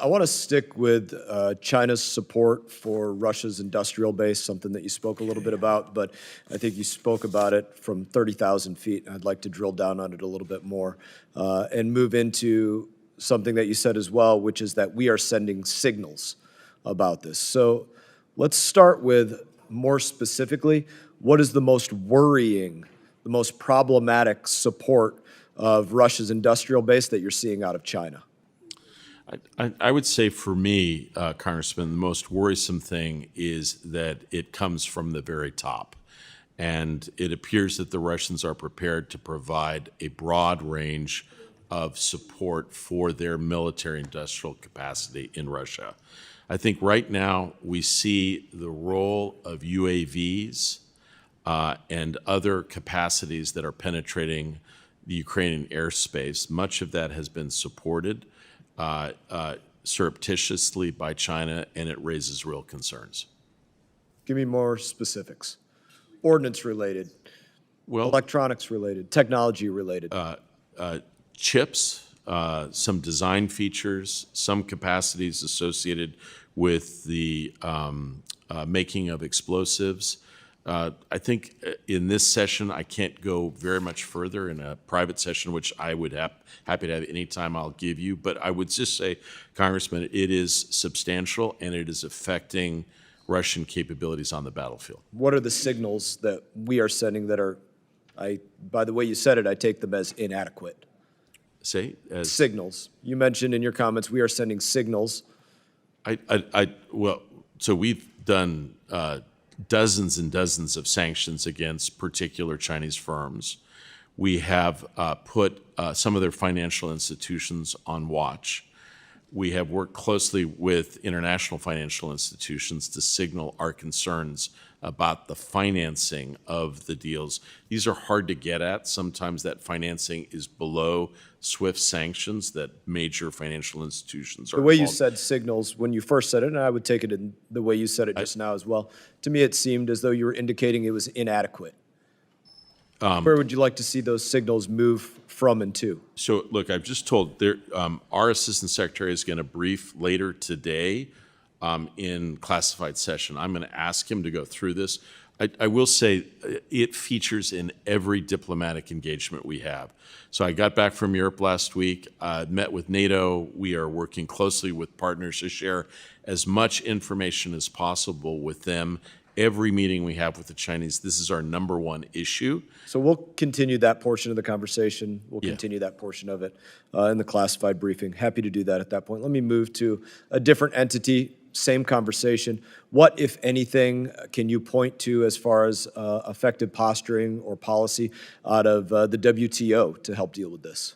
I want to stick with China's support for Russia's industrial base, something that you spoke a little bit about, but I think you spoke about it from 30,000 feet. I'd like to drill down on it a little bit more and move into something that you said as well, which is that we are sending signals about this. So let's start with, more specifically, what is the most worrying, the most problematic support of Russia's industrial base that you're seeing out of China? I would say for me, Congressman, the most worrisome thing is that it comes from the very top. And it appears that the Russians are prepared to provide a broad range of support for their military industrial capacity in Russia. I think right now we see the role of UAVs and other capacities that are penetrating the Ukrainian airspace. Much of that has been supported surreptitiously by China, and it raises real concerns. Give me more specifics. Ordnance related, Well, electronics related, technology related. chips, some design features, some capacities associated with the making of explosives. I think in this session, I can't go very much further. In a private session, which I would happy to have any time I'll give you, but I would just say, Congressman, it is substantial and it is affecting Russian capabilities on the battlefield. What are the signals that we are sending that are, by the way you said it, I take them as inadequate? Signals. You mentioned in your comments we are sending signals. Well, so we've done dozens and dozens of sanctions against particular Chinese firms. We have put some of their financial institutions on watch. We have worked closely with international financial institutions to signal our concerns about the financing of the deals. These are hard to get at. Sometimes that financing is below SWIFT sanctions that major financial institutions are The way you involved. said signals, when you first said it, and I would take it in the way you said it just now as well, to me it seemed as though you were indicating it was inadequate. Where would you like to see those signals move from and to? So, look, I've just told our Assistant Secretary is going to brief later today in classified session. I'm going to ask him to go through this. I will say it features in every diplomatic engagement we have. So I got back from Europe last week, met with NATO. We are working closely with partners to share as much information as possible with them. Every meeting we have with the Chinese, this is our number one issue. So we'll continue that portion of the conversation. We'll continue that portion of it in the classified briefing. Happy to do that at that point. Let me move to a different entity, same conversation. What, if anything, can you point to as far as effective posturing or policy out of the WTO to help deal with this?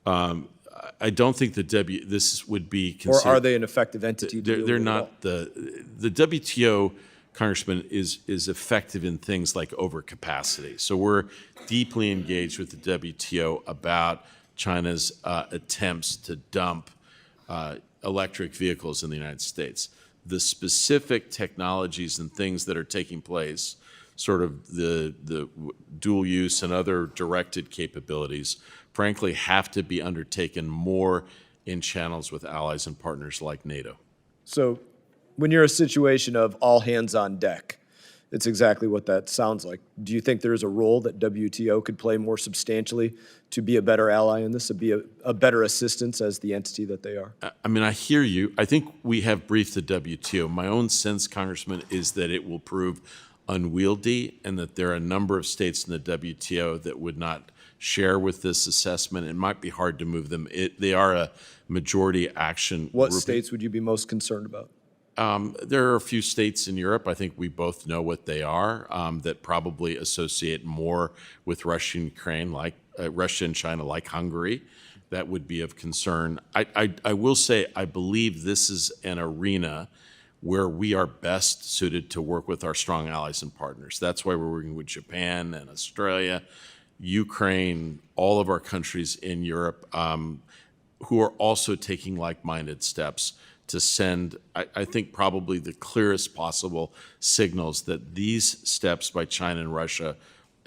I don't think this would be considered. Or are they an effective entity? They're not. The WTO, Congressman, is effective in things like overcapacity. So we're deeply engaged with the WTO about China's attempts to dump electric vehicles in the United States. The specific technologies and things that are taking place, sort of the dual use and other directed capabilities, frankly, have to be undertaken more in channels with allies and partners like NATO. So when you're in a situation of all hands on deck, it's exactly what that sounds like. Do you think there is a role that WTO could play more substantially to be a better ally in this, to be a better assistance as the entity that they are? I mean, I hear you. I think we have briefed the WTO. My own sense, Congressman, is that it will prove unwieldy and that there are a number of states in the WTO that would not share with this assessment. It might be hard to move them. They are a majority action What grouping. states would you be most concerned about? There are a few states in Europe, I think we both know what they are, that probably associate more with Russia and Ukraine, like Russia and China, like Hungary. That would be of concern. I will say I believe this is an arena where we are best suited to work with our strong allies and partners. That's why we're working with Japan and Australia, Ukraine, all of our countries in Europe who are also taking like-minded steps to send, I think, probably the clearest possible signals that these steps by China and Russia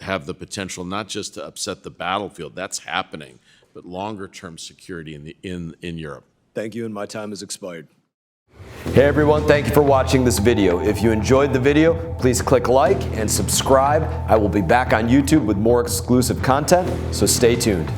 have the potential not just to upset the battlefield, that's happening, but longer-term security in Europe. Thank you, and my time has expired. Hey everyone, thank you for watching this video. If you enjoyed the video, please click like and subscribe. I will be back on YouTube with more exclusive content, so stay tuned.